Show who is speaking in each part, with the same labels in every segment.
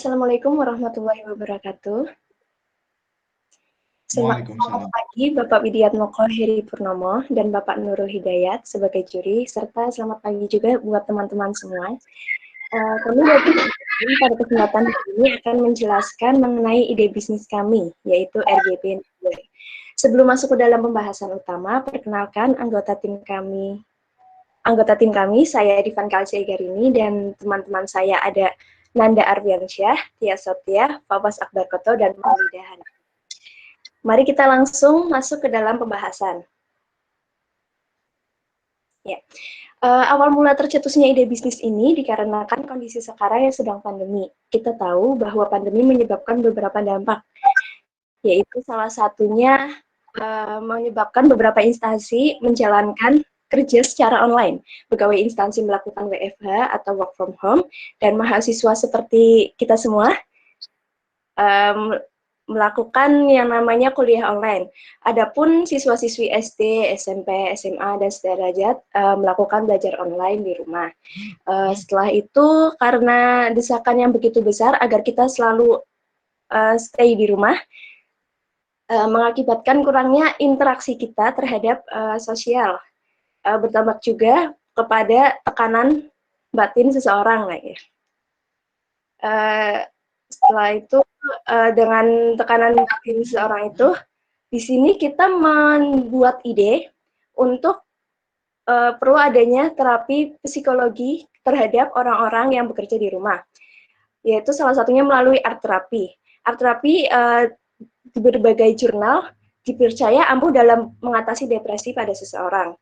Speaker 1: Assalamualaikum warahmatullahi wabarakatuh. Selamat
Speaker 2: Waalaikumsalam.
Speaker 1: pagi Bapak Widiatmoko Heri Purnomo dan Bapak Nurul Hidayat sebagai juri, serta selamat pagi juga buat teman-teman semua. Kami pada kesempatan ini akan menjelaskan mengenai ide bisnis kami, yaitu RGP. Sebelum masuk ke dalam pembahasan utama, perkenalkan anggota tim kami. Saya Divan Kalsiegarini dan teman-teman saya ada Nanda Arbiansyah, Tia Sotia, Fawaz Akbar Koto, dan Maulida Hana. Mari kita langsung masuk ke dalam pembahasan. Ya. Awal mula tercetusnya ide bisnis ini dikarenakan kondisi sekarang yang sedang pandemi. Kita tahu bahwa pandemi menyebabkan beberapa dampak, yaitu salah satunya menyebabkan beberapa instansi menjalankan kerja secara online. Pegawai instansi melakukan WFH atau work from home, dan mahasiswa seperti kita semua melakukan yang namanya kuliah online. Adapun siswa-siswi SD, SMP, SMA, dan sederajat melakukan belajar online di rumah. Setelah itu, karena desakan yang begitu besar agar kita selalu stay di rumah, mengakibatkan kurangnya interaksi kita terhadap sosial. Berdampak juga kepada tekanan batin seseorang. Setelah itu, dengan tekanan batin seseorang itu, di sini kita membuat ide untuk perlu adanya terapi psikologi terhadap orang-orang yang bekerja di rumah, yaitu salah satunya melalui art terapi. Art terapi di berbagai jurnal dipercaya ampuh dalam mengatasi depresi pada seseorang.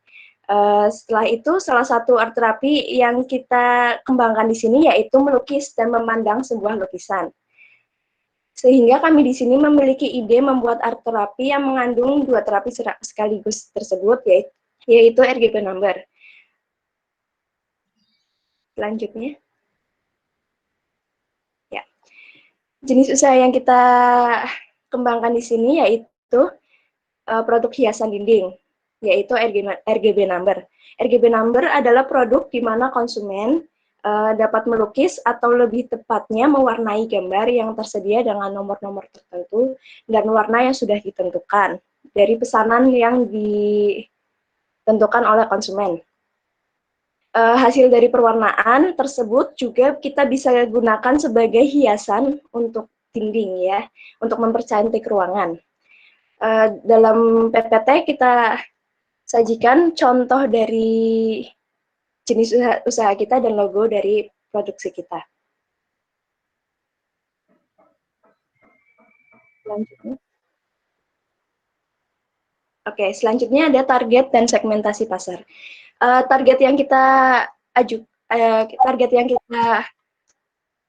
Speaker 1: Setelah itu, salah satu art terapi yang kita kembangkan di sini yaitu melukis dan memandang sebuah lukisan. Sehingga kami di sini memiliki ide membuat art terapi yang mengandung dua terapi sekaligus tersebut, yaitu RGP number. Selanjutnya. Ya. Jenis usaha yang kita kembangkan di sini yaitu produk hiasan dinding, yaitu RGB number. RGB number adalah produk di mana konsumen dapat melukis atau lebih tepatnya mewarnai gambar yang tersedia dengan nomor-nomor tertentu dan warna yang sudah ditentukan dari pesanan yang ditentukan oleh konsumen. Hasil dari perwarnaan tersebut juga kita bisa gunakan sebagai hiasan untuk dinding ya, untuk mempercantik ruangan. Dalam PPT kita sajikan contoh dari jenis usaha kita dan logo dari produksi kita. Selanjutnya. Oke, selanjutnya ada target dan segmentasi pasar. Target yang kita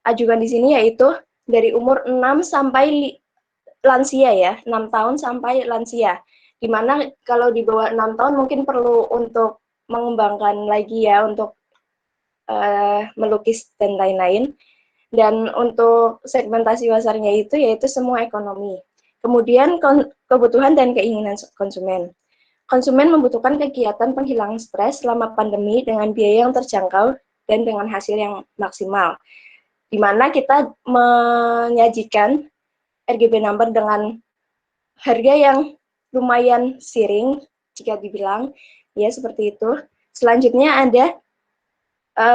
Speaker 1: ajukan di sini yaitu dari umur 6 sampai lansia ya, 6 tahun sampai lansia. Dimana kalau di bawah 6 tahun mungkin perlu untuk mengembangkan lagi ya untuk melukis dan lain-lain. Dan untuk segmentasi pasarnya itu yaitu semua ekonomi. Kemudian kebutuhan dan keinginan konsumen. Konsumen membutuhkan kegiatan penghilang stres selama pandemi dengan biaya yang terjangkau dan dengan hasil yang maksimal. Di mana kita menyajikan RGB number dengan harga yang lumayan siring jika dibilang ya seperti itu. Selanjutnya ada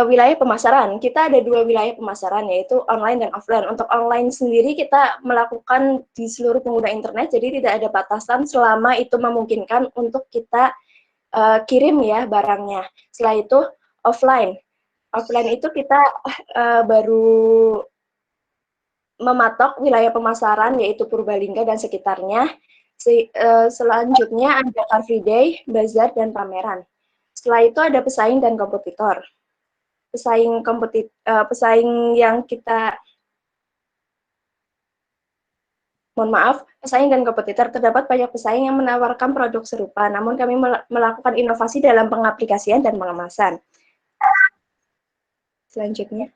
Speaker 1: wilayah pemasaran. Kita ada dua wilayah pemasaran yaitu online dan offline. Untuk online sendiri kita melakukan di seluruh pengguna internet, jadi tidak ada batasan selama itu memungkinkan untuk kita kirim ya barangnya. Setelah itu offline. Offline itu kita baru mematok wilayah pemasaran yaitu Purbalingga dan sekitarnya. Selanjutnya ada Car Free Day, bazar, dan pameran. Setelah itu ada pesaing dan kompetitor. Pesaing yang kita pesaing dan kompetitor, terdapat banyak pesaing yang menawarkan produk serupa, namun kami melakukan inovasi dalam pengaplikasian dan pengemasan. Selanjutnya.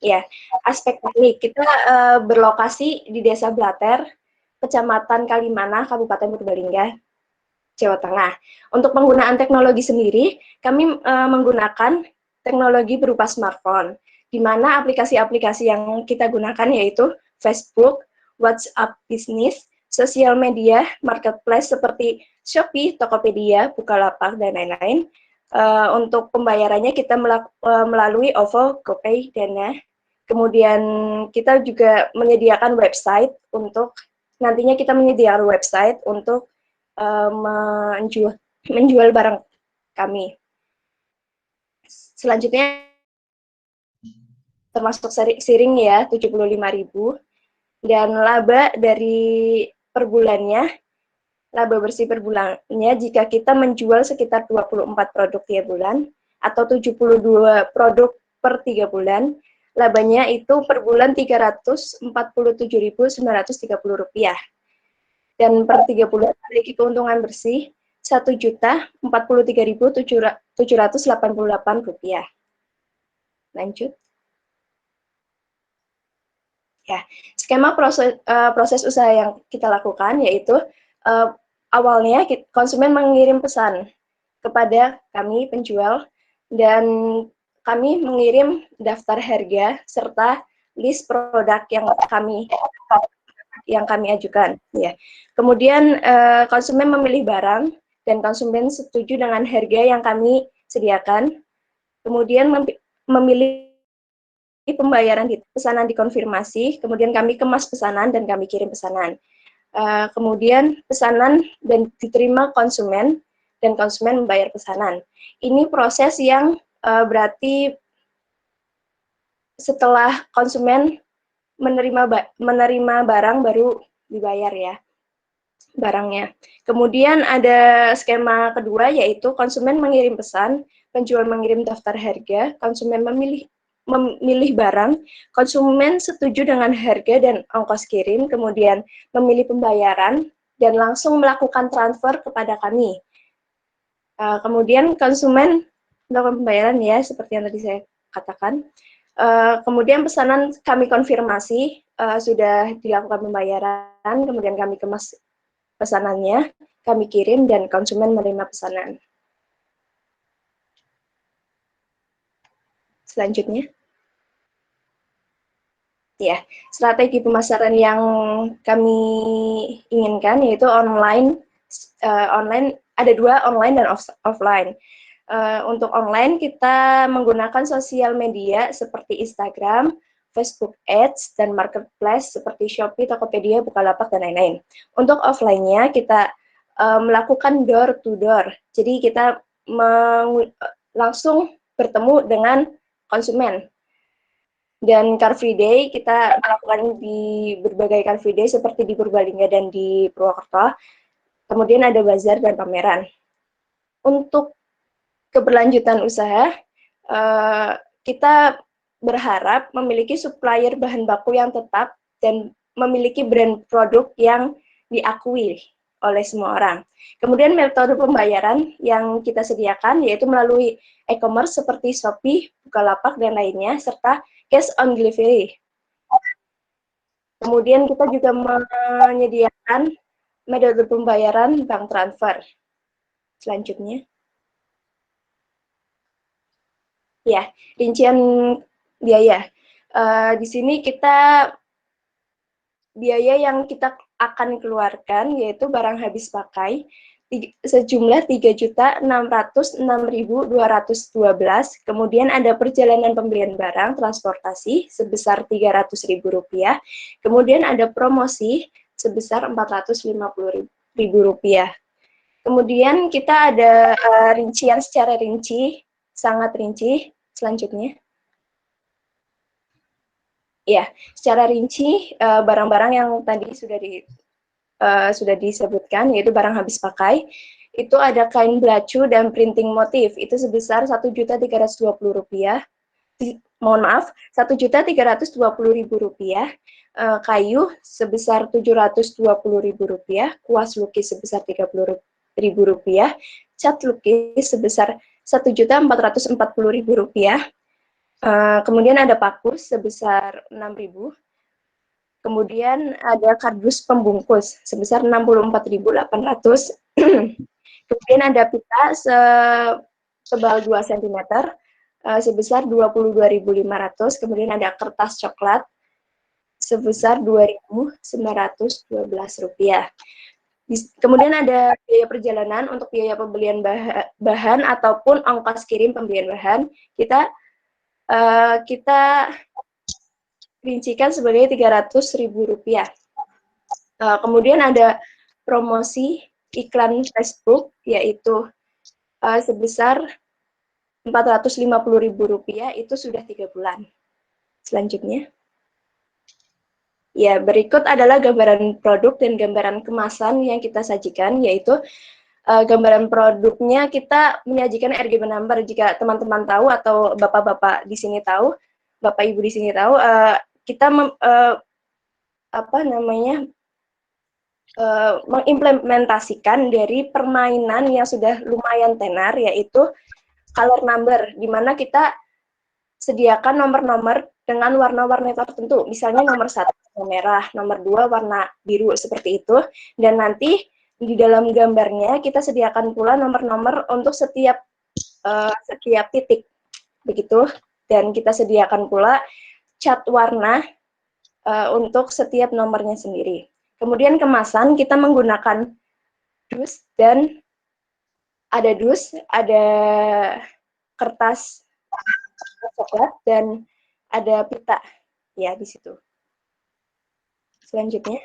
Speaker 1: Ya, aspek teknik. Kita berlokasi di Desa Blater, Kecamatan Kalimana, Kabupaten Purbalingga, Jawa Tengah. Untuk penggunaan teknologi sendiri, kami menggunakan teknologi berupa smartphone. di mana aplikasi-aplikasi yang kita gunakan yaitu Facebook, WhatsApp Business, sosial media, marketplace seperti Shopee, Tokopedia, Bukalapak, dan lain-lain. Untuk pembayarannya kita melalui OVO, GoPay, Dana. Kemudian kita juga menyediakan website untuk nantinya kita menyediakan website untuk menjual barang kami. Selanjutnya termasuk siring ya, 75.000, dan laba dari per bulannya, laba bersih per bulannya jika kita menjual sekitar 24 produk tiap bulan atau 72 produk per 3 bulan, labanya itu per bulan Rp347.930. Dan per 3 bulan memiliki keuntungan bersih Rp1.043.788. Lanjut. Ya, skema proses usaha yang kita lakukan yaitu awalnya konsumen mengirim pesan kepada kami penjual dan kami mengirim daftar harga serta list produk yang kami ajukan. Ya. Kemudian konsumen memilih barang dan konsumen setuju dengan harga yang kami sediakan. Kemudian memilih pembayaran pesanan dikonfirmasi, kemudian kami kemas pesanan dan kami kirim pesanan. Kemudian pesanan dan diterima konsumen dan konsumen membayar pesanan. Ini proses yang berarti setelah konsumen menerima barang baru dibayar ya barangnya. Kemudian ada skema kedua yaitu konsumen mengirim pesan, penjual mengirim daftar harga, konsumen memilih barang, konsumen setuju dengan harga dan ongkos kirim, kemudian memilih pembayaran, dan langsung melakukan transfer kepada kami. Kemudian konsumen melakukan pembayaran ya, seperti yang tadi saya katakan. Kemudian pesanan kami konfirmasi, sudah dilakukan pembayaran, kemudian kami kemas pesanannya, kami kirim, dan konsumen menerima pesanan. Selanjutnya. Ya, strategi pemasaran yang kami inginkan yaitu online. Online ada dua, online dan offline. Untuk online kita menggunakan sosial media seperti Instagram, Facebook Ads, dan marketplace seperti Shopee, Tokopedia, Bukalapak, dan lain-lain. Untuk offline-nya kita melakukan door to door. Jadi kita langsung bertemu dengan konsumen. Dan Car Free Day kita melakukan di berbagai Car Free Day seperti di Purbalingga dan di Purwokerto. Kemudian ada bazar dan pameran. Untuk keberlanjutan usaha, kita berharap memiliki supplier bahan baku yang tetap dan memiliki brand produk yang diakui oleh semua orang. Kemudian metode pembayaran yang kita sediakan yaitu melalui e-commerce seperti Shopee, Bukalapak, dan lainnya, serta cash on delivery. Kemudian kita juga menyediakan metode pembayaran bank transfer. Selanjutnya. Ya, rincian biaya. Di sini biaya yang kita akan keluarkan yaitu barang habis pakai sejumlah 3.606.212. Kemudian ada perjalanan pembelian barang transportasi sebesar Rp300.000. Kemudian ada promosi sebesar Rp450.000. Kemudian kita ada rincian secara rinci, sangat rinci. Selanjutnya. Ya, secara rinci barang-barang yang tadi sudah disebutkan, yaitu barang habis pakai, itu ada kain belacu dan printing motif, itu sebesar Rp1.320. Mohon maaf, Rp1.320.000. Kayu sebesar Rp720.000, kuas lukis sebesar Rp30.000, cat lukis sebesar Rp1.440.000. Kemudian ada paku sebesar Rp6.000. Kemudian ada kardus pembungkus sebesar Rp64.800. Kemudian ada pita sebal 2 cm. sebesar 22.500, kemudian ada kertas coklat sebesar Rp2.912. Kemudian ada biaya perjalanan untuk biaya pembelian bahan ataupun ongkos kirim pembelian bahan, kita rincikan sebagai Rp300.000. Kemudian ada promosi iklan Facebook, yaitu sebesar Rp450.000, itu sudah 3 bulan. Selanjutnya. Ya, berikut adalah gambaran produk dan gambaran kemasan yang kita sajikan, yaitu gambaran produknya kita menyajikan RGB number. Jika teman-teman tahu atau bapak-bapak di sini tahu, bapak ibu di sini tahu, kita mengimplementasikan dari permainan yang sudah lumayan tenar, yaitu color number, di mana kita sediakan nomor-nomor dengan warna-warna tertentu, misalnya nomor 1 warna merah, nomor 2 warna biru, seperti itu. Dan nanti di dalam gambarnya kita sediakan pula nomor-nomor untuk setiap titik, begitu. Dan kita sediakan pula cat warna untuk setiap nomornya sendiri. Kemudian kemasan kita menggunakan dus, dan ada dus, ada kertas coklat, dan ada pita ya di situ. Selanjutnya.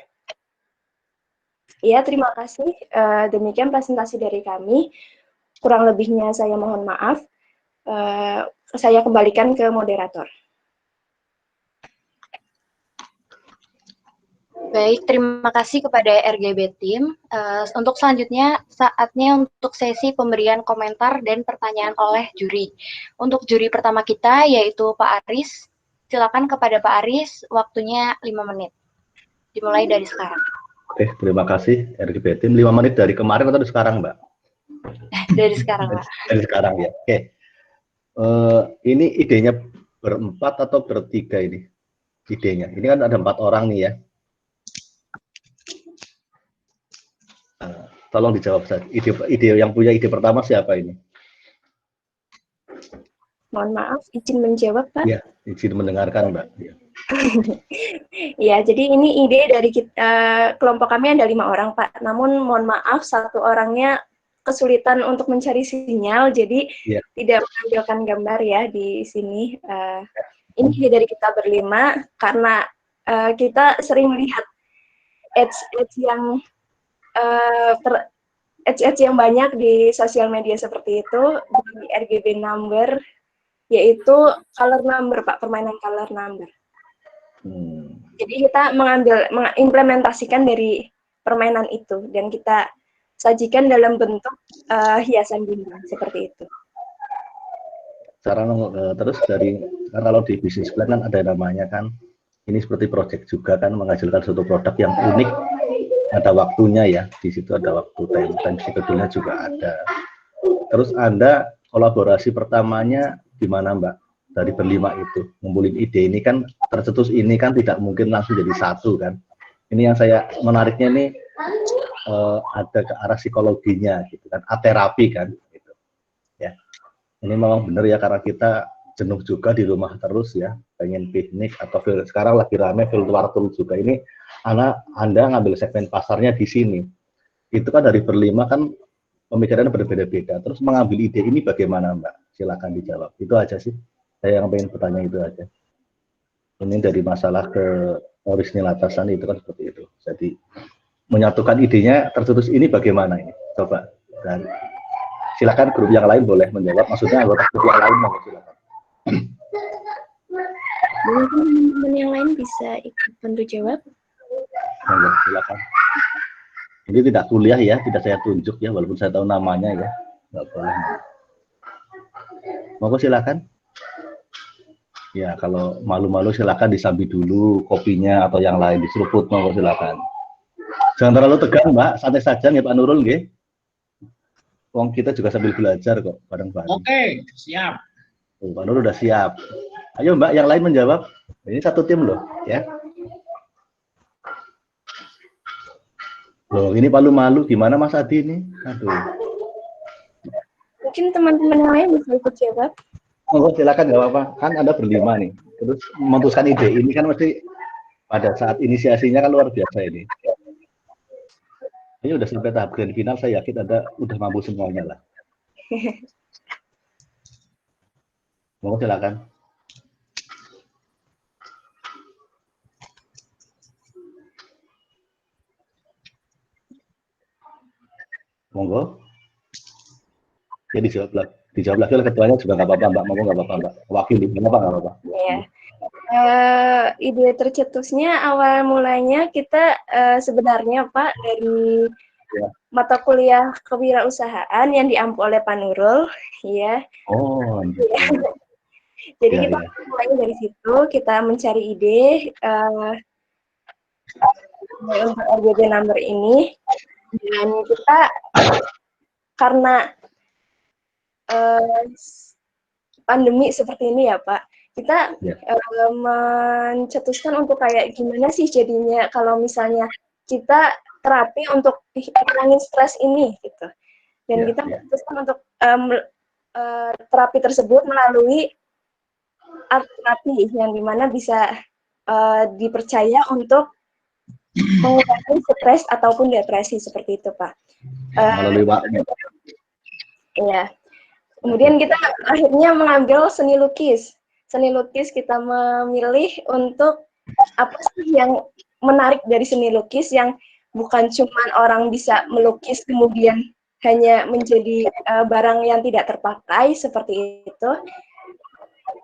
Speaker 1: Ya, terima kasih. Demikian presentasi dari kami. Kurang lebihnya saya mohon maaf. Saya kembalikan ke moderator.
Speaker 2: Baik, terima kasih kepada RGB Team. Untuk selanjutnya, saatnya untuk sesi pemberian komentar dan pertanyaan oleh juri. Untuk juri pertama kita, yaitu Pak Aris. Silakan kepada Pak Aris, waktunya 5 menit. Dimulai dari sekarang.
Speaker 3: Oke, terima kasih RGB Team. 5 menit dari kemarin atau dari sekarang, Mbak?
Speaker 2: Dari sekarang, Pak.
Speaker 3: Dari sekarang, ya. Oke. Ini idenya berempat atau bertiga ini? Idenya. Ini kan ada 4 orang nih ya. Tolong dijawab saja. Ide yang punya ide pertama siapa ini?
Speaker 1: Mohon maaf, izin menjawab, Pak.
Speaker 3: Ya, izin mendengarkan, Mbak. Ya.
Speaker 1: Ya, jadi ini ide dari kita, kelompok kami ada 5 orang, Pak. Namun mohon maaf, 1 orangnya kesulitan untuk mencari sinyal, jadi tidak menampilkan gambar ya di sini. Ini ide dari kita berlima, karena kita sering melihat ads yang banyak di sosial media seperti itu, di RGB number, yaitu color number, Pak, permainan color number. Jadi kita mengimplementasikan dari permainan itu, dan kita sajikan dalam bentuk hiasan dinding, seperti itu.
Speaker 3: Terus kalau di bisnis plan kan ada namanya kan, ini seperti project juga kan, menghasilkan suatu produk yang unik, ada waktunya ya, di situ ada waktu, time schedule-nya juga ada. Terus Anda kolaborasi pertamanya di mana, Mbak? Dari berlima itu ngumpulin ide ini kan, tercetus ini kan tidak mungkin langsung jadi satu kan. Ini yang saya menariknya nih, ada ke arah psikologinya gitu kan, terapi kan gitu. Ya. Ini memang benar ya, karena kita jenuh juga di rumah terus ya, pengen piknik atau sekarang lagi rame virtual tour juga. Ini Anda ngambil segmen pasarnya di sini. Itu kan dari berlima kan pemikirannya berbeda-beda. Terus mengambil ide ini bagaimana, Mbak? Silakan dijawab. Itu aja sih. Saya yang pengen bertanya itu aja. Ini dari masalah ke orisinilatasan itu kan seperti itu. Jadi menyatukan idenya tercetus ini bagaimana ini? Coba. Dan silakan grup yang lain boleh menjawab. Maksudnya anggota grup yang lain mau silakan.
Speaker 1: Mungkin teman-teman yang lain bisa ikut bantu jawab.
Speaker 3: Nah, silakan. Ini tidak kuliah ya, tidak saya tunjuk ya, walaupun saya tahu namanya ya. Nggak boleh. Mau silakan. Ya, kalau malu-malu silakan disambi dulu kopinya atau yang lain, diseruput, mau silakan. Jangan terlalu tegang, Mbak, santai saja ya Pak Nurul, nggih. Wong kita juga sambil belajar kok bareng-bareng.
Speaker 4: Oke, siap.
Speaker 3: Oh, Pak Nurul udah siap. Ayo Mbak, yang lain menjawab. Ini satu tim loh, ya. Loh, ini malu-malu gimana Mas Adi ini? Aduh.
Speaker 1: Mungkin teman-teman yang lain bisa ikut jawab.
Speaker 3: Monggo silakan, nggak apa-apa. Kan Anda berlima nih. Terus memutuskan ide ini kan mesti pada saat inisiasinya kan luar biasa ini. Ini udah sampai tahap grand final, saya yakin Anda udah mampu semuanya lah. Monggo silakan. Monggo. Ya dijawab lagi oleh ketuanya juga nggak apa-apa Mbak. Monggo nggak apa-apa Mbak. Wakili nggak apa-apa.
Speaker 1: Iya. Ide tercetusnya awal mulanya kita sebenarnya Pak dari mata kuliah kewirausahaan yang diampu oleh Pak Nurul, ya.
Speaker 3: Oh.
Speaker 1: Jadi kita mulainya dari situ, kita mencari ide untuk RGB number ini, dan kita karena pandemi seperti ini ya Pak, kita mencetuskan untuk kayak gimana sih jadinya kalau misalnya kita terapi untuk hilangin stres ini gitu, dan kita mencetuskan untuk terapi tersebut melalui art terapi yang dimana bisa dipercaya untuk mengurangi stres ataupun depresi seperti itu Pak.
Speaker 3: Melalui waktu.
Speaker 1: Iya. Kemudian kita akhirnya mengambil seni lukis. Seni lukis kita memilih untuk apa sih yang menarik dari seni lukis yang bukan cuma orang bisa melukis kemudian hanya menjadi barang yang tidak terpakai seperti itu.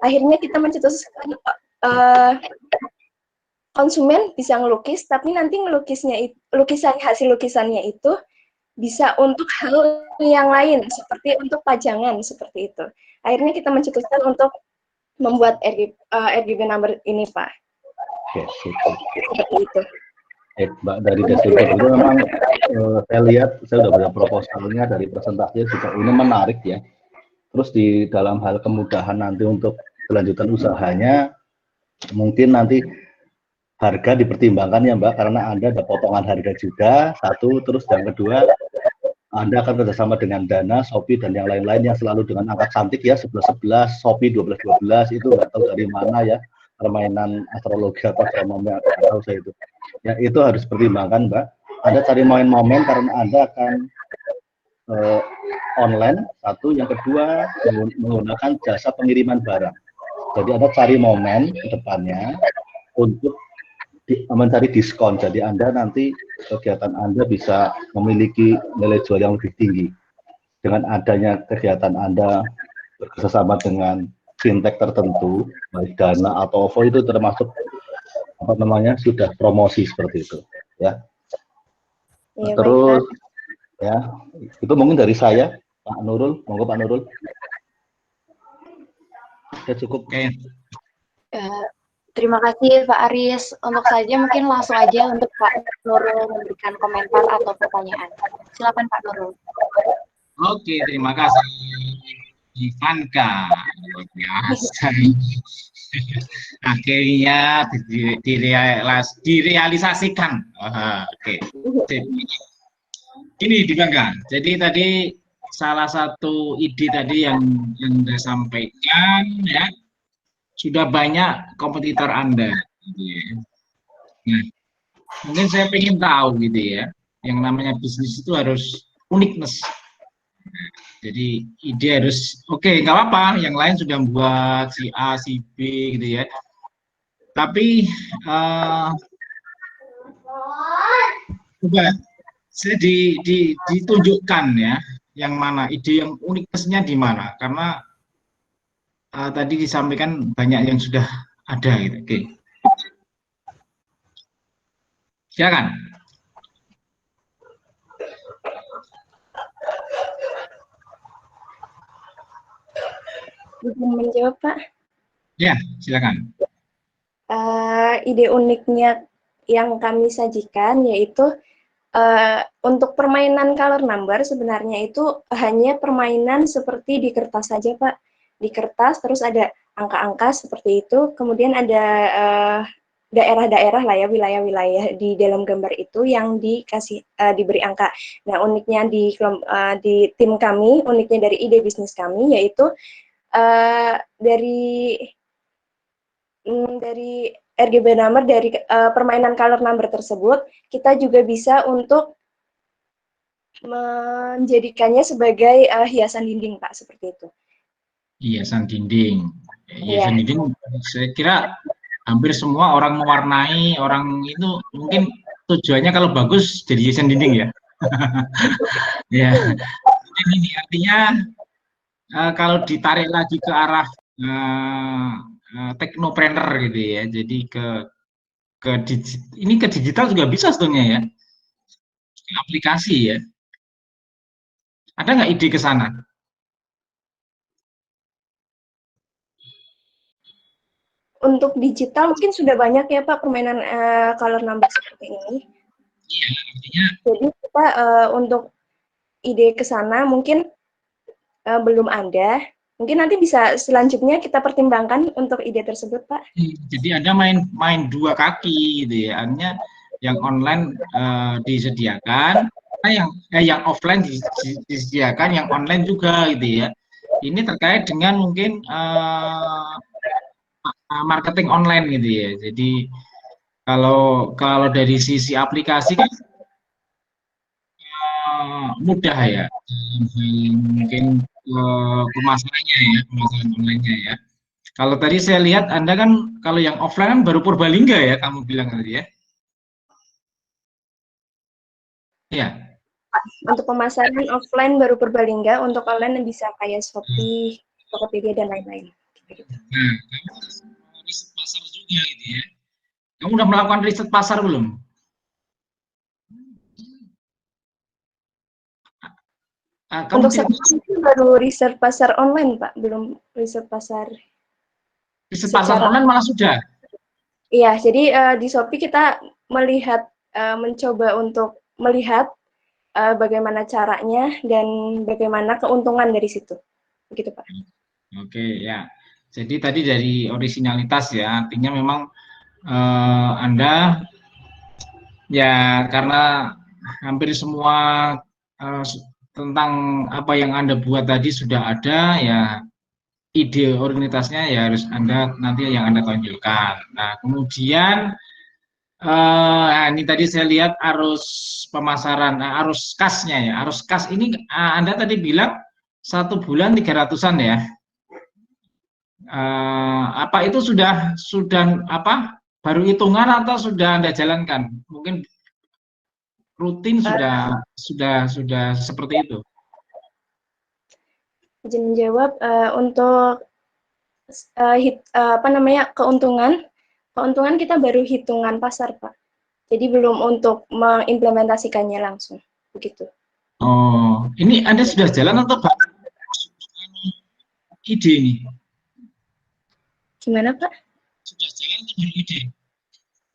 Speaker 1: Akhirnya kita mencetuskan konsumen bisa ngelukis, tapi nanti ngelukisnya hasil lukisannya itu bisa untuk hal yang lain, seperti untuk pajangan, seperti itu. Akhirnya kita mencetuskan untuk membuat RGB number ini, Pak.
Speaker 3: Oke,
Speaker 1: seperti itu.
Speaker 3: Mbak, dari deskripsi itu memang saya lihat, saya sudah baca proposalnya dari presentasinya juga ini menarik ya. Terus di dalam hal kemudahan nanti untuk kelanjutan usahanya, mungkin nanti harga dipertimbangkan ya Mbak, karena Anda ada potongan harga juga, satu, terus yang kedua, Anda akan kerjasama dengan Dana, Shopee, dan yang lain-lain yang selalu dengan angka cantik ya, 11-11, Shopee 12-12, itu nggak tahu dari mana ya, permainan astrologi atau astronomi, nggak tahu saya itu. Ya, itu harus dipertimbangkan Mbak. Anda cari momen-momen karena Anda akan online, satu, yang kedua, menggunakan jasa pengiriman barang. Jadi Anda cari momen ke depannya untuk mencari diskon, jadi Anda nanti kegiatan Anda bisa memiliki nilai jual yang lebih tinggi dengan adanya kegiatan Anda bekerjasama dengan fintech tertentu, baik Dana atau OVO, itu termasuk apa namanya sudah promosi seperti itu, ya. Ya, terus ya itu mungkin dari saya, Pak Nurul, monggo Pak Nurul. Ya cukup.
Speaker 2: Oke. Terima kasih Pak Aris. Untuk saja mungkin langsung aja untuk Pak Nurul memberikan komentar atau pertanyaan. Silakan Pak Nurul.
Speaker 4: Oke, terima kasih Ivanka. Biasa. Akhirnya direalisasikan. Oke. Ini Ivanka. Jadi tadi salah satu ide tadi yang Anda sampaikan ya, sudah banyak kompetitor Anda. Gitu ya. Nah, mungkin saya ingin tahu gitu ya, yang namanya bisnis itu harus uniqueness. Nah, jadi ide harus oke, nggak apa-apa, yang lain sudah buat si A, si B gitu ya. Tapi coba saya ditunjukkan ya, yang mana ide yang uniqueness-nya di mana, karena tadi disampaikan banyak yang sudah ada gitu. Oke. Silakan.
Speaker 1: Izin menjawab, Pak.
Speaker 4: Ya, silakan.
Speaker 1: Ide uniknya yang kami sajikan yaitu untuk permainan color number sebenarnya itu hanya permainan seperti di kertas saja, Pak. Di kertas terus ada angka-angka seperti itu, kemudian ada daerah-daerah lah ya, wilayah-wilayah di dalam gambar itu yang dikasih diberi angka. Nah, uniknya di tim kami, uniknya dari ide bisnis kami yaitu dari RGB number, dari permainan color number tersebut, kita juga bisa untuk menjadikannya sebagai hiasan dinding, Pak, seperti itu.
Speaker 4: Hiasan dinding.
Speaker 1: Iya.
Speaker 4: Hiasan dinding, saya kira hampir semua orang mewarnai, orang itu mungkin tujuannya kalau bagus jadi hiasan dinding ya. Ya, ini artinya kalau ditarik lagi ke arah teknopreneur gitu ya, jadi ini ke digital juga bisa sebetulnya ya, aplikasi ya. Ada nggak ide ke sana?
Speaker 1: Untuk digital mungkin sudah banyak ya Pak permainan color number seperti ini.
Speaker 4: Iya, artinya.
Speaker 1: Jadi kita untuk ide ke sana mungkin belum ada. Mungkin nanti bisa selanjutnya kita pertimbangkan untuk ide tersebut, Pak.
Speaker 4: Jadi Anda main dua kaki gitu ya. Artinya yang online disediakan, yang offline disediakan, yang online juga gitu ya. Ini terkait dengan mungkin marketing online gitu ya. Jadi kalau dari sisi aplikasi kan mudah ya, mungkin pemasarannya ya, pemasaran online-nya ya. Kalau tadi saya lihat Anda kan kalau yang offline kan baru Purbalingga ya, kamu bilang tadi ya. Iya.
Speaker 1: Untuk pemasaran offline baru Purbalingga, untuk online bisa kayak Shopee, Tokopedia dan lain-lain.
Speaker 4: Nah, kamu riset pasar juga gitu ya. Kamu udah melakukan riset pasar belum?
Speaker 1: Untuk sekarang baru riset pasar online, Pak, belum riset pasar.
Speaker 4: Riset pasar online malah sudah.
Speaker 1: Iya, jadi di Shopee kita melihat, mencoba untuk melihat bagaimana caranya dan bagaimana keuntungan dari situ, begitu Pak.
Speaker 4: Oke ya. Jadi tadi dari originalitas ya, artinya memang Anda ya karena hampir semua tentang apa yang Anda buat tadi sudah ada ya, ide originalitasnya ya harus Anda nanti yang Anda tonjolkan. Nah kemudian ini tadi saya lihat arus pemasaran, arus kasnya ya, arus kas ini Anda tadi bilang 1 bulan 300-an ya. Apa itu sudah apa baru hitungan atau sudah Anda jalankan? Mungkin rutin sudah seperti itu.
Speaker 1: Izin menjawab, untuk keuntungan kita baru hitungan pasar Pak. Jadi belum untuk mengimplementasikannya langsung, begitu.
Speaker 4: Oh, ini Anda sudah jalan atau baru ide ini?
Speaker 1: Gimana Pak?
Speaker 4: Sudah jalan atau baru ide?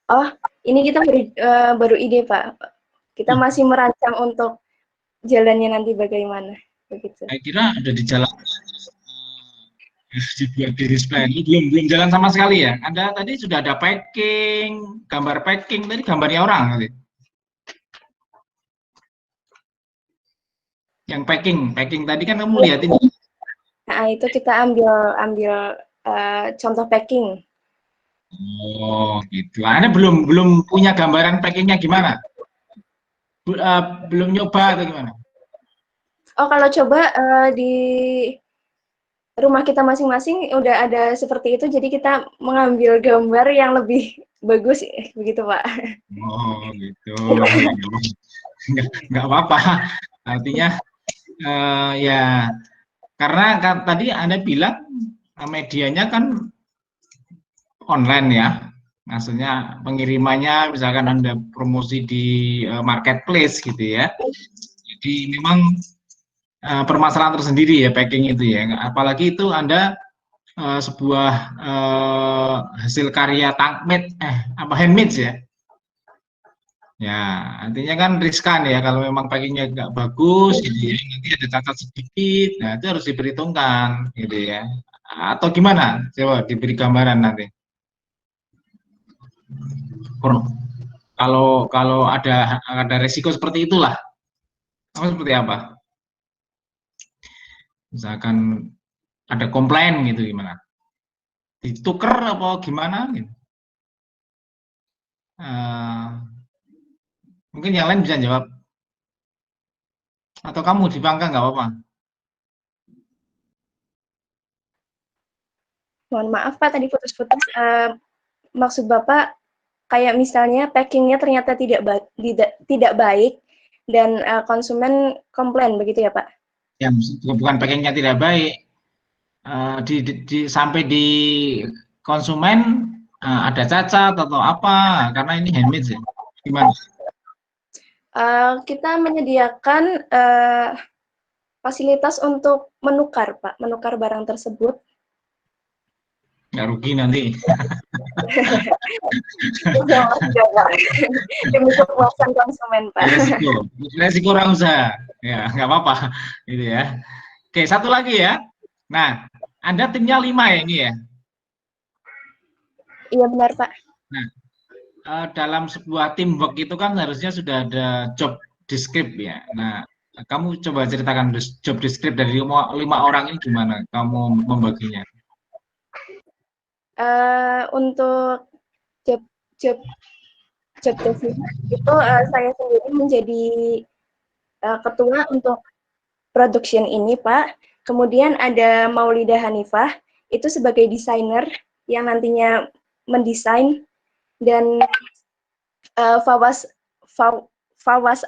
Speaker 1: Oh, ini kita baru ide Pak. Kita masih merancang untuk jalannya nanti bagaimana, begitu.
Speaker 4: Saya kira ada di jalan dibuat diris plan, belum jalan sama sekali ya. Anda tadi sudah ada packing, gambar packing, tadi gambarnya orang tadi. Yang packing tadi kan kamu lihat ini.
Speaker 1: Nah, itu kita ambil contoh packing.
Speaker 4: Oh, gitu. Anda belum punya gambaran packingnya gimana? Belum nyoba atau gimana?
Speaker 1: Oh, kalau coba di rumah kita masing-masing udah ada seperti itu, jadi kita mengambil gambar yang lebih bagus, begitu Pak.
Speaker 4: Oh, gitu. Nggak apa-apa. Artinya ya karena kan tadi Anda bilang medianya kan online ya. Maksudnya pengirimannya misalkan Anda promosi di marketplace gitu ya. Jadi memang permasalahan tersendiri ya packing itu ya. Apalagi itu Anda sebuah hasil karya handmade ya. Ya, artinya kan riskan ya kalau memang packingnya nggak bagus gitu ya, nanti ada cacat sedikit, nah itu harus diperhitungkan gitu ya. Atau gimana? Coba diberi gambaran nanti. Kalau ada resiko seperti itulah, seperti apa? Misalkan ada komplain gitu gimana? Ditukar apa gimana? Gitu. Mungkin yang lain bisa jawab. Atau kamu di Bangka nggak apa-apa.
Speaker 1: Mohon maaf Pak, tadi putus-putus. Maksud Bapak kayak misalnya packingnya ternyata tidak baik dan konsumen komplain begitu ya Pak?
Speaker 4: Yang bukan packingnya tidak baik, sampai di konsumen ada cacat atau apa, karena ini handmade ya. Gimana?
Speaker 1: Kita menyediakan fasilitas untuk menukar Pak, menukar barang tersebut.
Speaker 4: Nggak rugi nanti.
Speaker 1: Demi kepuasan konsumen Pak.
Speaker 4: Resiko orang usaha, ya nggak apa-apa, gitu ya. Oke, satu lagi ya. Nah, Anda timnya 5 ya ini ya.
Speaker 1: Iya benar Pak.
Speaker 4: Nah, dalam sebuah teamwork itu kan harusnya sudah ada job description ya. Nah, kamu coba ceritakan job description dari 5 orang ini gimana kamu membaginya?
Speaker 1: Untuk job desk itu saya sendiri menjadi ketua untuk production ini Pak. Kemudian ada Maulida Hanifah, itu sebagai desainer yang nantinya mendesain, dan Fawaz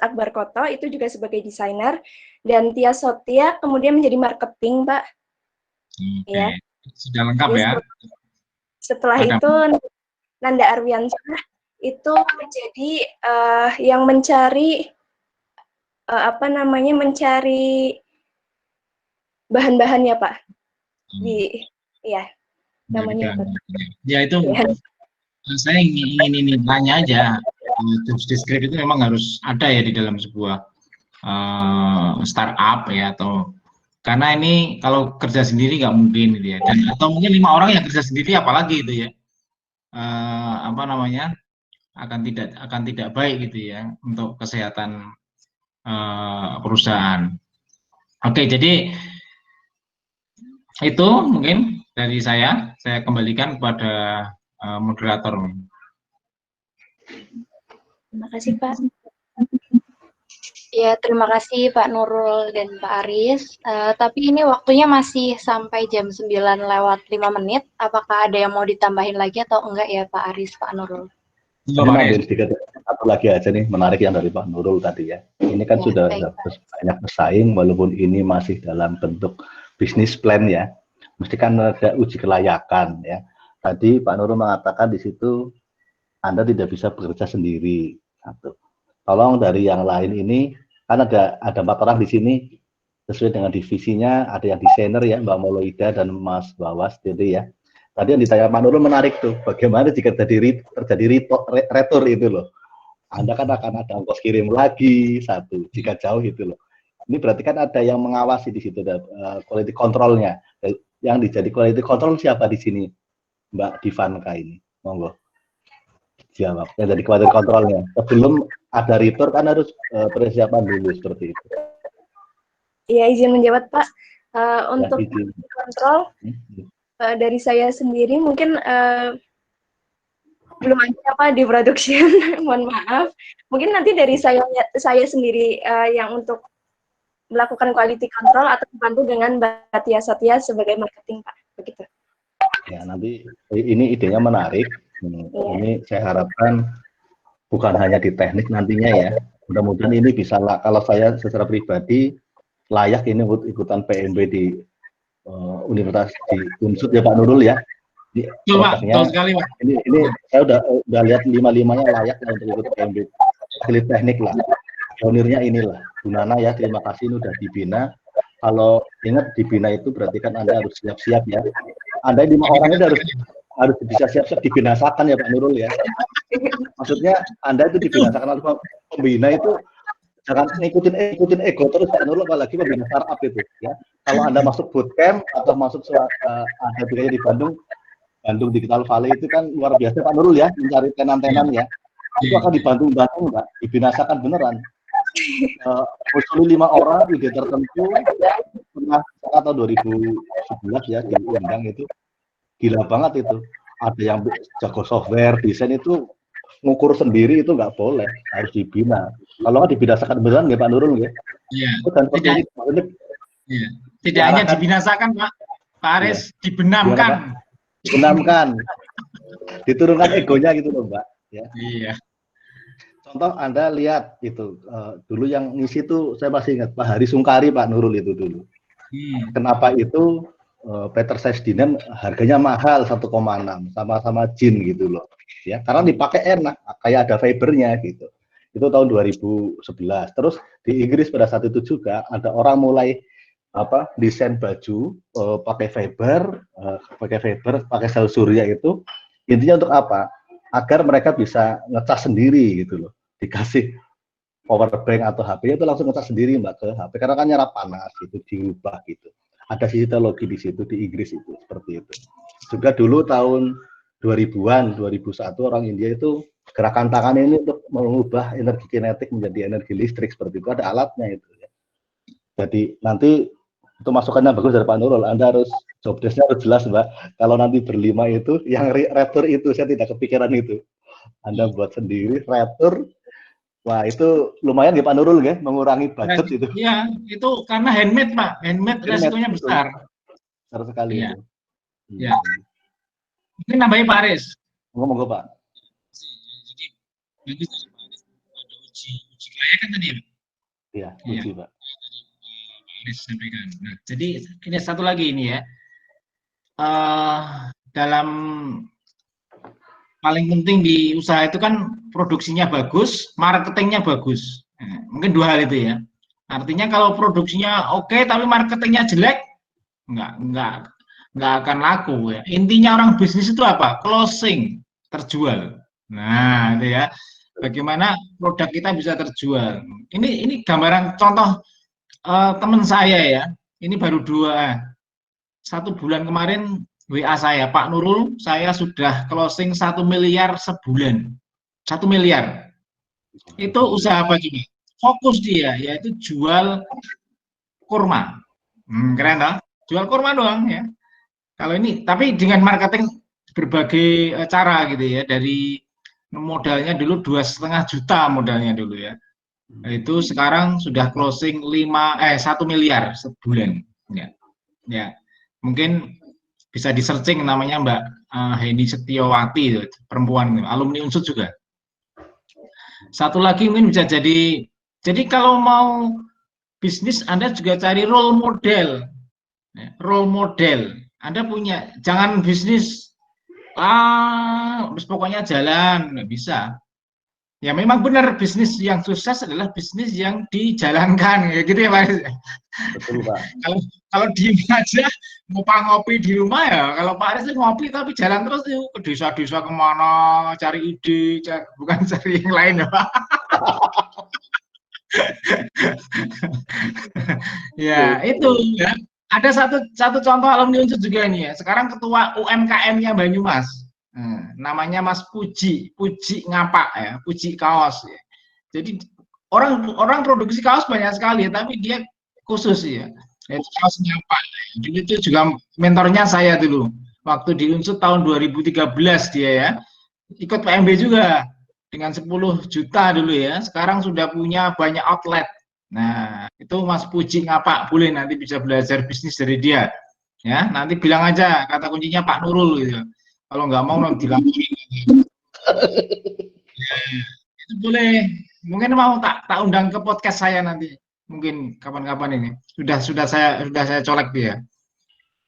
Speaker 1: Akbar Koto itu juga sebagai desainer, dan Tia Sotia kemudian menjadi marketing Pak.
Speaker 4: Oke.
Speaker 1: Ya.
Speaker 4: Sudah lengkap ya.
Speaker 1: Setelah itu Nanda Arwiansyah itu menjadi yang mencari mencari bahan-bahannya Pak. Ya namanya apa?
Speaker 4: Ya itu ya. Saya ingin ini tanya aja, job description itu memang harus ada ya di dalam sebuah startup ya, atau karena ini kalau kerja sendiri nggak mungkin gitu ya, dan atau mungkin 5 orang yang kerja sendiri apalagi gitu ya, akan tidak baik gitu ya untuk kesehatan perusahaan. Oke, jadi itu mungkin dari saya kembalikan kepada moderator.
Speaker 1: Terima kasih Pak.
Speaker 2: Ya, terima kasih Pak Nurul dan Pak Aris. Tapi ini waktunya masih sampai jam 9:05. Apakah ada yang mau ditambahin lagi atau enggak ya Pak Aris, Pak Nurul?
Speaker 3: Satu lagi aja nih, menarik yang dari Pak Nurul tadi ya. Ini kan ya, sudah banyak pesaing, walaupun ini masih dalam bentuk bisnis plan ya. Mesti kan ada uji kelayakan ya. Tadi Pak Nurul mengatakan di situ Anda tidak bisa bekerja sendiri. Satu. Tolong dari yang lain ini, kan ada 4 orang di sini sesuai dengan divisinya, ada yang desainer ya, Mbak Moloida dan Mas Bawas, jadi ya. Tadi yang ditanya Pak Nurul menarik tuh, bagaimana jika terjadi retur itu loh. Anda kan akan ada ongkos kirim lagi, satu, jika jauh itu loh. Ini berarti kan ada yang mengawasi di situ, quality control-nya. Yang dijadi quality control siapa di sini? Mbak Divanka ini, monggo. Jawab, yang dari quality control-nya. Sebelum ada retur kan harus persiapan dulu seperti itu.
Speaker 1: Iya, izin menjawab Pak. Untuk kontrol dari saya sendiri mungkin belum ada apa di production, mohon maaf. Mungkin nanti dari saya sendiri yang untuk melakukan quality control atau dibantu dengan Mbak Tia Sotia sebagai marketing Pak, begitu.
Speaker 3: Ya, nanti ini idenya menarik. Ini saya harapkan bukan hanya di teknik nantinya ya. Mudah-mudahan ini bisa, kalau saya secara pribadi layak ini ikutan PMB di Universitas di Unsud ya Pak Nurul ya.
Speaker 4: Betul sekali Pak.
Speaker 3: Ini saya udah lihat 5-5-nya layak lah untuk ikut PMB. Ahli teknik lah. Pionirnya inilah. Gunana ya, terima kasih ini udah dibina. Kalau ingat dibina itu berarti kan Anda harus siap-siap ya. Anda 5 orang itu harus bisa siap-siap dibinasakan ya Pak Nurul ya. Maksudnya Anda itu dibinasakan oleh pembina itu, jangan ikutin ego terus Pak Nurul, apalagi pembina startup itu ya. Kalau Anda masuk bootcamp atau masuk ada di Bandung Digital Valley itu kan luar biasa Pak Nurul ya, mencari tenan-tenan ya. Itu akan dibantu Mbak, dibinasakan beneran. Usul 5 orang ide tertentu pernah tahun 2010 2011 ya diundang itu gila banget itu. Ada yang jago software, desain itu ngukur sendiri itu nggak boleh, harus dibina. Kalau nggak dibinasakan beneran nggak Pak Nurul ya?
Speaker 4: Iya.
Speaker 3: Dan
Speaker 4: Tidak,
Speaker 3: ini
Speaker 4: iya. Tidak hanya dibinasakan Pak Aris, dibenamkan.
Speaker 3: Dibenamkan, diturunkan egonya gitu loh Mbak. Ya.
Speaker 4: Iya.
Speaker 3: Contoh Anda lihat itu dulu yang ngisi itu saya masih ingat Pak Hari Sungkari Pak Nurul itu dulu. Kenapa itu Peter Sesdinen harganya mahal 1,6 sama Jin gitu loh. Ya, karena dipakai enak, kayak ada fibernya gitu. Itu tahun 2011. Terus di Inggris pada saat itu juga ada orang mulai desain baju pakai fiber, pakai sel surya itu intinya untuk apa? Agar mereka bisa ngecas sendiri gitu loh. Dikasih power bank atau HP itu langsung ngecas sendiri Mbak ke HP karena kan nyerap panas itu diubah gitu. Ada sisi teknologi di situ di Inggris itu seperti itu. Juga dulu tahun 2000-an, 2001 orang India itu gerakan tangan ini untuk mengubah energi kinetik menjadi energi listrik seperti itu, ada alatnya itu ya. Jadi nanti itu masukannya bagus dari Pak Nurul, Anda harus job desk-nya harus jelas Mbak. Kalau nanti berlima itu yang retur itu saya tidak kepikiran itu. Anda buat sendiri retur. Wah, itu lumayan ya Pak Nurul ya, mengurangi budget itu.
Speaker 4: Iya, itu karena handmade Pak, handmade resikonya besar.
Speaker 3: Besar sekali
Speaker 4: ya.
Speaker 3: itu.
Speaker 4: Ya. Mungkin nambahin Pak Aris.
Speaker 3: Ngomong Pak.
Speaker 4: Jadi bagus Pak Aris ada uji kelayakan tadi ya.
Speaker 3: Iya, uji Pak.
Speaker 4: Tadi Pak Aris sampaikan. Nah, jadi ini satu lagi ini ya. Dalam paling penting di usaha itu kan produksinya bagus, marketingnya bagus. Nah, mungkin dua hal itu ya. Artinya kalau produksinya oke tapi marketingnya jelek, nggak akan laku ya. Intinya orang bisnis itu apa? Closing, terjual. Nah, itu ya. Bagaimana produk kita bisa terjual. Ini gambaran contoh teman saya ya. Ini baru 1 bulan kemarin WA saya, Pak Nurul, saya sudah closing 1 miliar sebulan. 1 miliar. Itu usaha apa juga? Fokus dia, yaitu jual kurma. Keren toh? Jual kurma doang ya. Kalau ini, tapi dengan marketing berbagai cara gitu ya. Dari modalnya dulu 2,5 juta modalnya dulu ya. Itu sekarang sudah closing 1 miliar sebulan. Ya. Mungkin bisa di searching namanya Mbak Heni Setiawati, perempuan alumni Unsud juga. Satu lagi mungkin bisa jadi kalau mau bisnis Anda juga cari role model. Role model. Anda punya, jangan bisnis pokoknya jalan, nggak bisa. Ya memang benar bisnis yang sukses adalah bisnis yang dijalankan, kayak gitu ya Pak.
Speaker 3: Betul Pak.
Speaker 4: Kalau diem aja ngopi di rumah ya, kalau Pak Aris ngopi tapi jalan terus tuh ke desa-desa kemana, cari ide, bukan cari yang lain ya Pak. Ya itu ya. Ada satu contoh alumni Unsud juga ini ya. Sekarang ketua UMKM-nya Banyumas. Namanya Mas Puji Ngapak ya, Puji Kaos ya. Jadi orang produksi kaos banyak sekali ya, tapi dia khusus ya. Itu kaos Ngapak. Jadi itu juga mentornya saya dulu. Waktu di Unsud tahun 2013 dia ya. Ikut PMB juga dengan 10 juta dulu ya. Sekarang sudah punya banyak outlet. Nah, itu Mas Puji Ngapak, boleh nanti bisa belajar bisnis dari dia. Ya, nanti bilang aja kata kuncinya Pak Nurul gitu. Kalau nggak mau nanti dilaporin. Ya, itu boleh. Mungkin mau tak undang ke podcast saya nanti. Mungkin kapan-kapan ini. Sudah saya colek dia.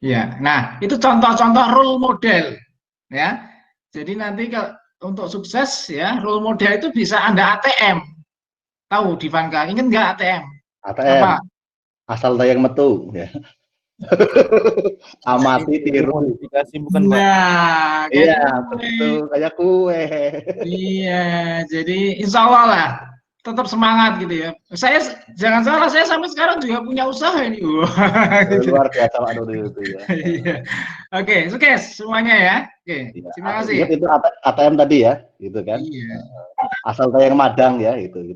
Speaker 4: Ya. Nah, itu contoh-contoh role model. Ya. Jadi nanti untuk sukses ya, role model itu bisa Anda ATM. Tahu di Vanka, ingat nggak ATM?
Speaker 3: ATM. Apa? Asal tayang metu ya. Amati tiru modifikasi bukan Pak.
Speaker 4: Nah,
Speaker 3: iya betul kayak kue.
Speaker 4: Iya, jadi insya Allah lah tetap semangat gitu ya. Saya jangan salah, saya sampai sekarang juga punya usaha ini.
Speaker 3: Luar biasa Pak Nurul itu ya.
Speaker 4: Oke, sukses semuanya ya. Oke, terima kasih.
Speaker 3: Itu ATM tadi ya, gitu kan.
Speaker 4: Iya.
Speaker 3: Asal tayang madang ya, gitu.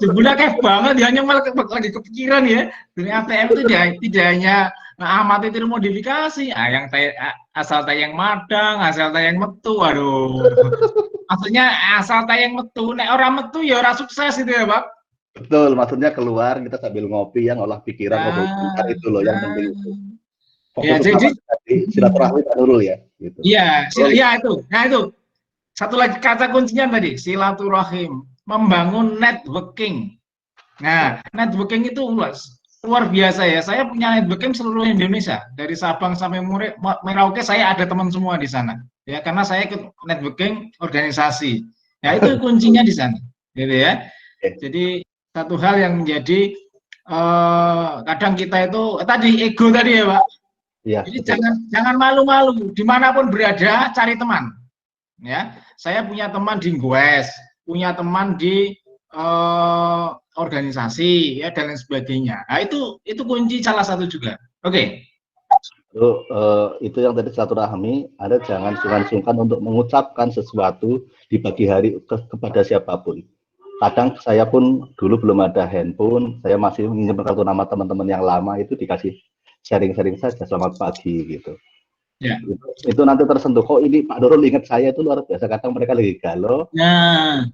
Speaker 4: Sebenarnya kayak banget, dia hanya malah lagi kepikiran ya. Dari ATM itu tidak hanya amati tiru modifikasi, yang asal tayang madang, asal tayang metu, aduh. Maksudnya asal tayang metu, nek orang metu ya orang sukses itu ya, Pak.
Speaker 3: Betul, maksudnya keluar kita sambil ngopi yang olah pikiran, ngobrol pintar itu loh yang penting itu.
Speaker 4: Ya,
Speaker 3: Fokus
Speaker 4: jadi
Speaker 3: tadi silaturahmi Pak Nurul ya. Gitu.
Speaker 4: Iya, ya itu. Nah itu satu lagi kata kuncinya tadi silaturahim, membangun networking. Nah, networking itu luar biasa ya. Saya punya networking seluruh Indonesia dari Sabang sampai Merauke. Saya ada teman semua di sana. Ya, karena saya ikut networking organisasi. Ya itu kuncinya di sana, gitu ya. Jadi satu hal yang menjadi kadang kita itu tadi ego tadi ya, Pak.
Speaker 3: Ya,
Speaker 4: jadi jangan malu-malu, dimanapun berada cari teman. Ya, saya punya teman di Goes, punya teman di organisasi, ya dan lain sebagainya. Nah, itu kunci salah satu juga. Oke.
Speaker 3: Itu yang tadi silaturahmi, ada jangan sungkan-sungkan untuk mengucapkan sesuatu di pagi hari kepada siapapun. Kadang saya pun dulu belum ada handphone, saya masih menyimpan kartu nama teman-teman yang lama, itu dikasih sharing-sharing saja selamat pagi gitu.
Speaker 4: Ya.
Speaker 3: Itu nanti tersentuh, kok ini Pak Nurul ingat saya, itu luar biasa. Kadang mereka lagi galau.
Speaker 4: Nah,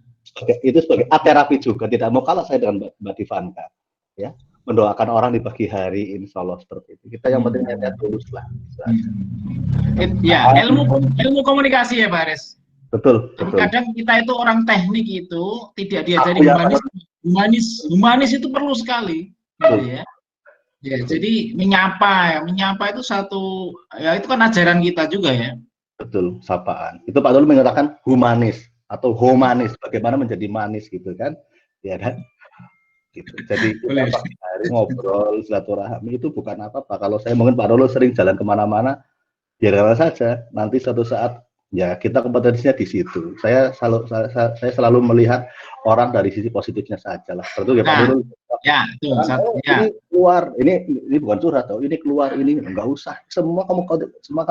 Speaker 3: itu sebagai terapi juga, tidak mau kalah saya dengan Mbak Divanka, ya, mendoakan orang di pagi hari, insya Allah seperti itu. Kita yang penting niatnya tulus lah.
Speaker 4: Ya, ilmu komunikasi ya Pak Aris.
Speaker 3: Betul.
Speaker 4: Kadang kita itu orang teknik itu tidak diajari humanis itu perlu sekali, gitu ya. Ya, jadi menyapa itu satu, ya itu kan ajaran kita juga ya.
Speaker 3: Betul, sapaan. Itu Pak Nurul mengatakan humanis atau humanis, bagaimana menjadi manis gitu kan, ya kan? Gitu. Jadi kita pagi hari ngobrol silaturahmi itu bukan apa-apa. Kalau saya mungkin Pak Nurul sering jalan kemana-mana, biarkan saja. Nanti suatu saat ya kita kompetensinya di situ. Saya selalu melihat orang dari sisi positifnya saja lah. Seperti Pak Nurul.
Speaker 4: Ya,
Speaker 3: ini keluar, ini bukan curhat, ini keluar, ini enggak usah. Semua kan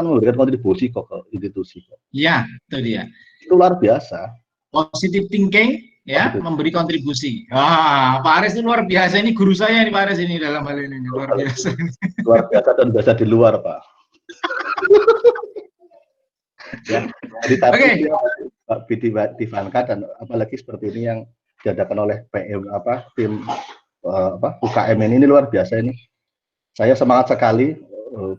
Speaker 3: memberikan kontribusi kok ke institusi kok.
Speaker 4: Iya, itu dia.
Speaker 3: Itu luar biasa.
Speaker 4: Positive thinking ya, memberi kontribusi. Pak Aris itu luar biasa, ini guru saya nih Pak Aris ini dalam hal ini luar biasa.
Speaker 3: Luar biasa dan biasa di luar, Pak. Ya, jadi tapi Pak Divanka dan apalagi seperti ini yang diadakan oleh tim UKM ini luar biasa ini. Saya semangat sekali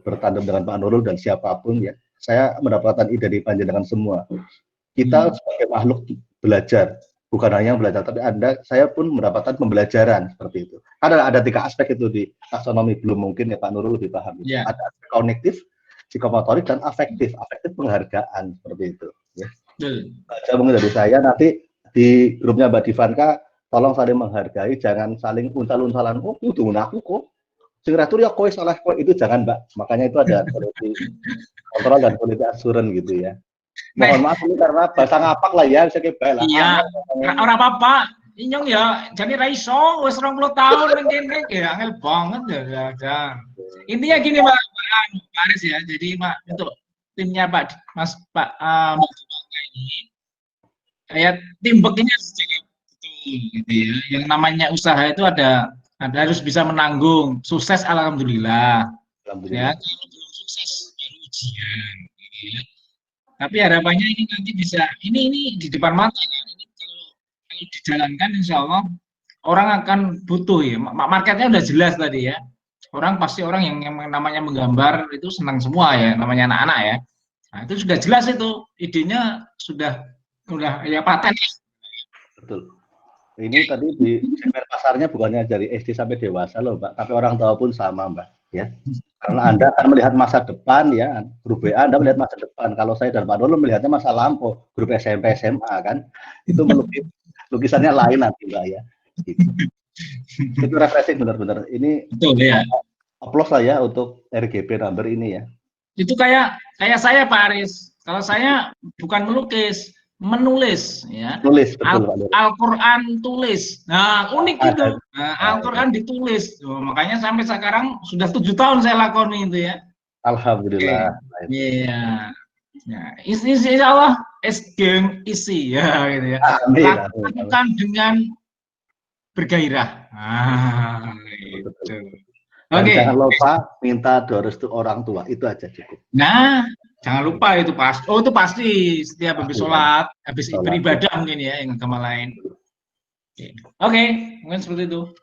Speaker 3: bertandem dengan Pak Nurul dan siapapun ya. Saya mendapatkan ide dari panjenengan semua. Kita sebagai makhluk belajar, bukan hanya belajar, tapi saya pun mendapatkan pembelajaran seperti itu. Ada 3 aspek itu di taksonomi, belum mungkin ya Pak Nurul lebih paham.
Speaker 4: Yeah.
Speaker 3: Ada aspek kognitif, psikomotorik, dan afektif. Afektif penghargaan seperti itu. Ya. Baca mungkin dari saya, nanti di grupnya Mbak Divanka, tolong saling menghargai, jangan saling untal-untalan. Oh, itu aku kok. Singratur ya kowe salah kowe, itu jangan Mbak. Makanya itu ada quality kontrol dan quality assurance gitu ya. Mohon maaf ini karena bahasa ngapak lah ya, bisa kebal.
Speaker 4: Iya, orang apa-apa. Inyong ya, jadi raiso, wis 20 tahun ngene ya, angel banget ya. Intinya gini Pak Aris ya, jadi Pak untuk timnya Pak ini, ya tim bekerja secara betul gitu ya. Yang namanya usaha itu ada harus bisa menanggung. Sukses alhamdulillah. Ya, kalau belum sukses baru ujian gitu ya. Tapi harapannya ini nanti bisa ini di depan mata kan. Ini kalau dijalankan insya Allah orang akan butuh ya. Marketnya udah jelas tadi ya. Pasti orang yang namanya menggambar itu senang semua ya, namanya anak-anak ya. Nah, itu sudah jelas itu. Idenya sudah ya paten.
Speaker 3: Betul. Ini tadi di segmen pasarnya bukannya dari SD sampai dewasa loh, Mbak, tapi orang tua pun sama, Mbak, ya. Karena Anda akan melihat masa depan ya, grup WA Anda melihat masa depan. Kalau saya dan Pak Nurul melihatnya masa lampau, grup SMP SMA kan. Itu lukisannya lain nanti, Mbak ya. Gitu. Itu refreshing benar-benar. Ini
Speaker 4: betul ya.
Speaker 3: Aplaus lah ya untuk RGB number ini ya.
Speaker 4: Itu kayak saya Pak Aris. Kalau saya bukan melukis, menulis ya.
Speaker 3: Tulis betul Pak.
Speaker 4: Al-Qur'an tulis. Nah, unik gitu. Nah, Al-Qur'an ditulis. Makanya sampai sekarang sudah 7 tahun saya lakoni itu ya.
Speaker 3: Alhamdulillah.
Speaker 4: Iya. Nah, insya Allah isi ya gitu ya. Lakukan dengan bergairah. Gitu.
Speaker 3: Dan
Speaker 4: Oke.
Speaker 3: jangan lupa minta doa restu orang tua, itu aja cukup.
Speaker 4: Nah, jangan lupa itu pasti. Oh, itu pasti setiap habis
Speaker 3: Pasti,
Speaker 4: sholat, habis
Speaker 3: sholat.
Speaker 4: beribadah mungkin ya yang agama lain. Oke, mungkin seperti itu.